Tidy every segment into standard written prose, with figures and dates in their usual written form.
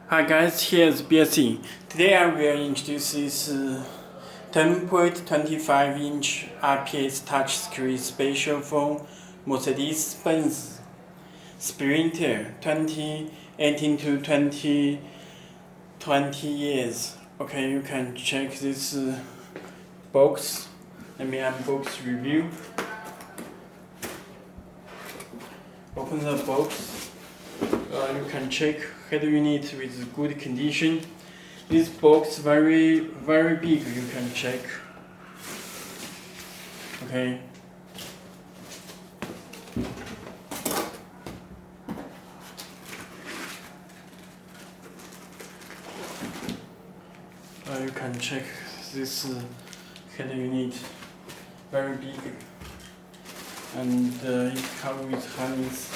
Hi guys, here's Belsee. Today I will introduce this 10.25-inch IPS touchscreen special phone Mercedes-Benz Sprinter 2018 to 2020 years. Okay, you can check this box. Let me unbox review. Open the box. You can check head unit with good condition. This box very big. You can check. Okay. You can check this head unit very big, and it comes with harness.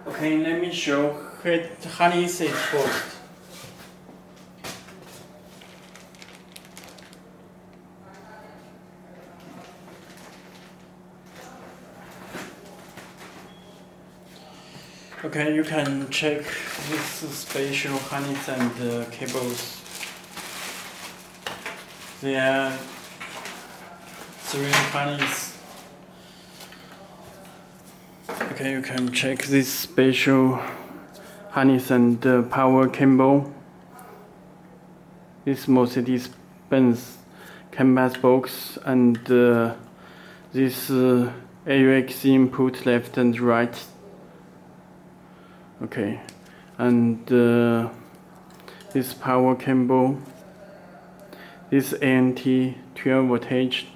Okay, let me show harness it first. Okay, you can check this special harness and cables. There are 3 harnesses. Okay, you can check this special harness and power cable. This Mercedes-Benz canvas box and this AUX input left and right. Okay, and this power cable, this ANT 12 voltage,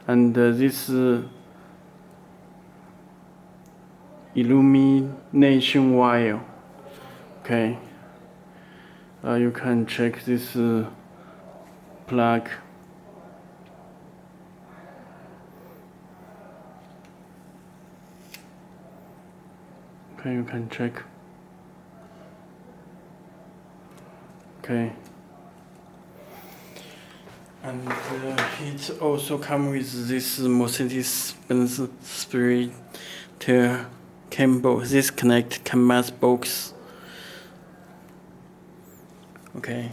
and this illumination wire. Okay, you can check this plug. Okay, you can check. Okay, and it also comes with this Mercedes-Benz Sprinter cable, this connect canvas box. Okay,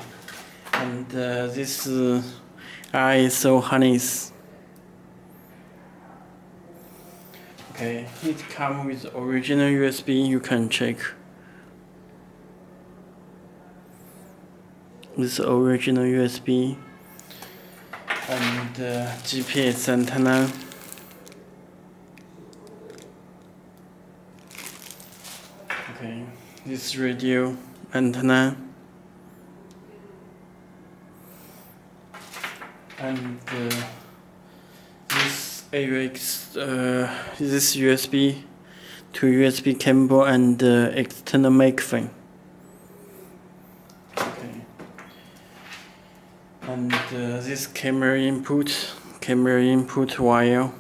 and this ISO harness. Okay, it comes with original USB. You can check. This original USB and GPS antenna. Okay, this radio antenna and this AUX, this USB to USB cable and external microphone. And this camera input wire,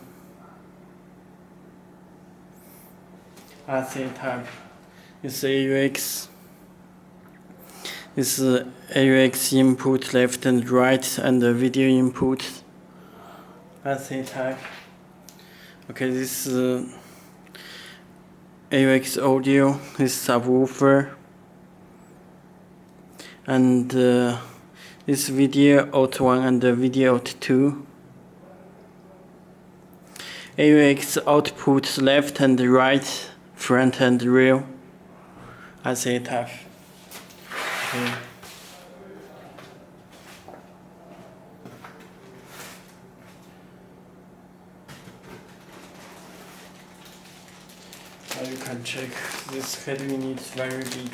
RC type, this AUX, this AUX input left and right, and the video input, RC type. Okay, this AUX audio, this subwoofer, and this video out 1 and the video out 2. AUX output left and right, front and rear. RC type. Okay. Now you can check this head unit is very big.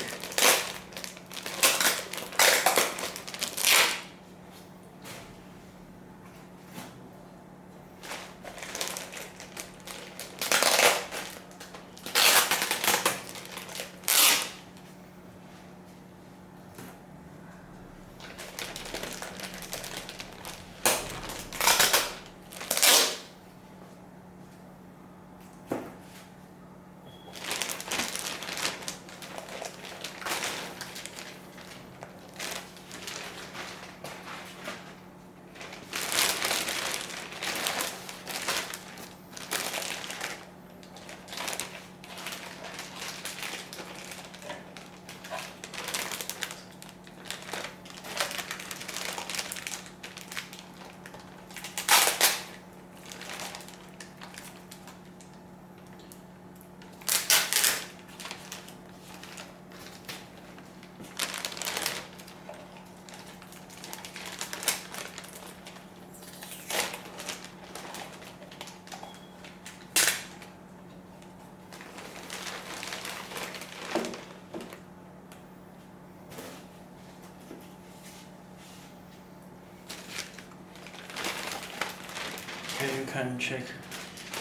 Okay, you can check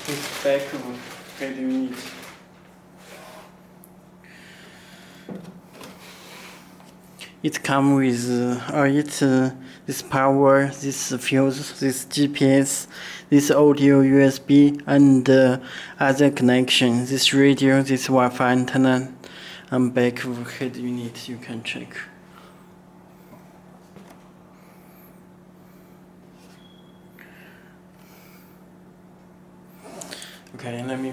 this back of head unit. It comes with this power, this fuse, this GPS, this audio USB, and other connection. This radio, this Wi-Fi antenna, and back of head unit. You can check. Okay, let me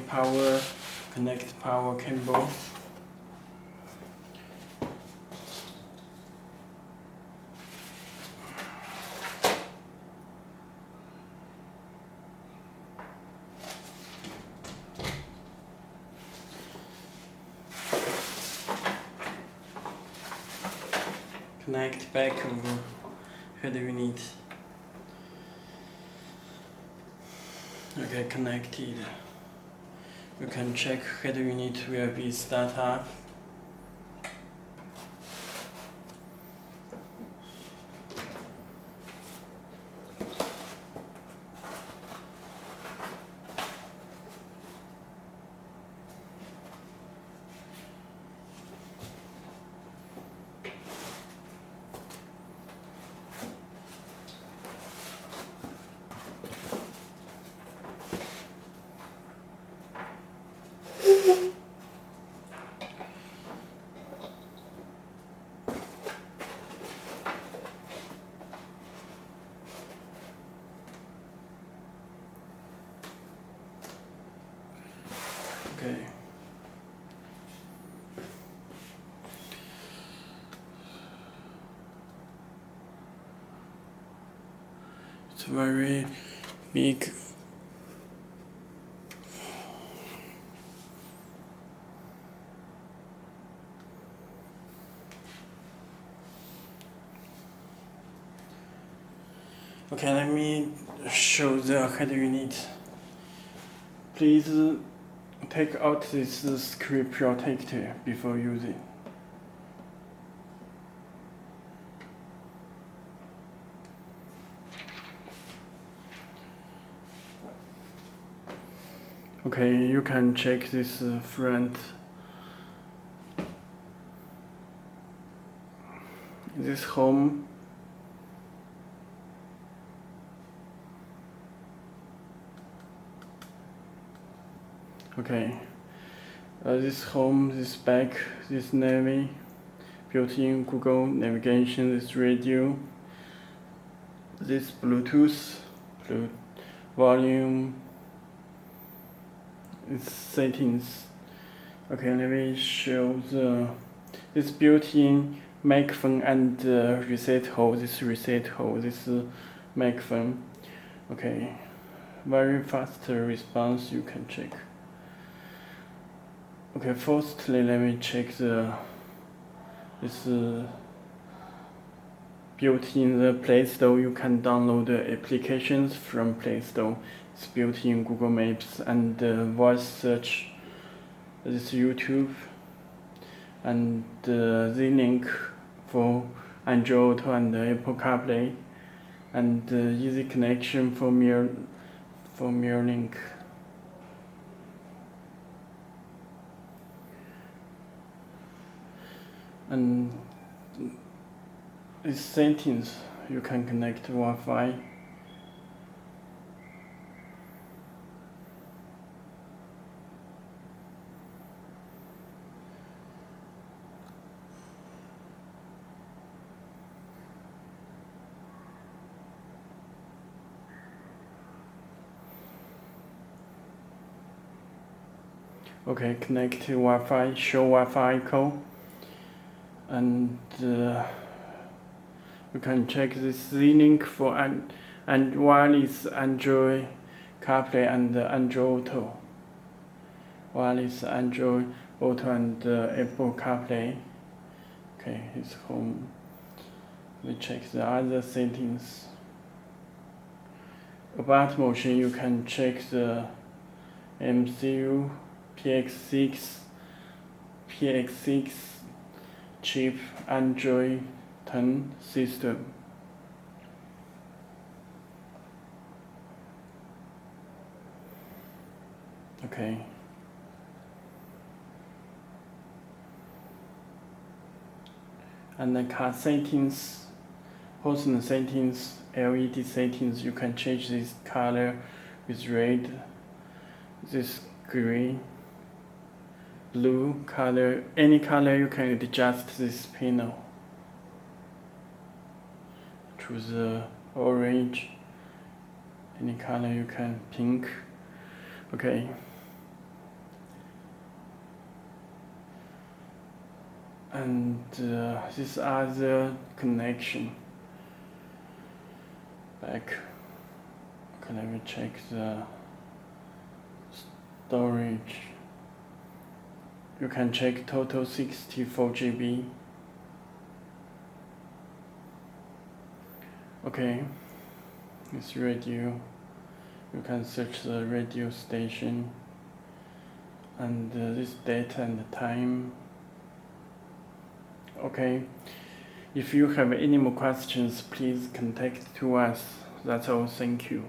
connect power cable. Connect back of head unit. Okay, connected. You can check head unit will be start up. Okay. It's very big. Okay, let me show the head unit. Please take out this screen protector before using. Okay, you can check this front. This home. Okay, this home, this back, this navy, built-in Google navigation, this radio, this Bluetooth, volume, its settings. Okay, let me show this built-in microphone and reset hole. This microphone. Okay, very fast response. You can check. Okay, firstly, let me check this built-in the Play Store. You can download the applications from Play Store. It's built-in Google Maps and voice search. This YouTube and the link for Android Auto and Apple CarPlay and easy connection for Mirror Link. And these settings you can connect to Wi-Fi. Okay, connect to Wi-Fi, show Wi-Fi icon. And you can check this link for and wireless Android CarPlay and Android Auto. Wireless Android Auto and Apple CarPlay. Okay, it's home. We check the other settings. About motion, you can check the MCU, PX6 chip Android 10 system. Okay. And the car settings, host settings, LED settings, you can change this color with red, this green, blue color, any color you can adjust this panel. Choose orange, any color you can, pink. Okay. And these are the connection. Back. Okay, let me check the storage. You can check total 64 GB. Okay, this radio. You can search the radio station and this date and time. Okay, if you have any more questions, please contact to us. That's all. Thank you.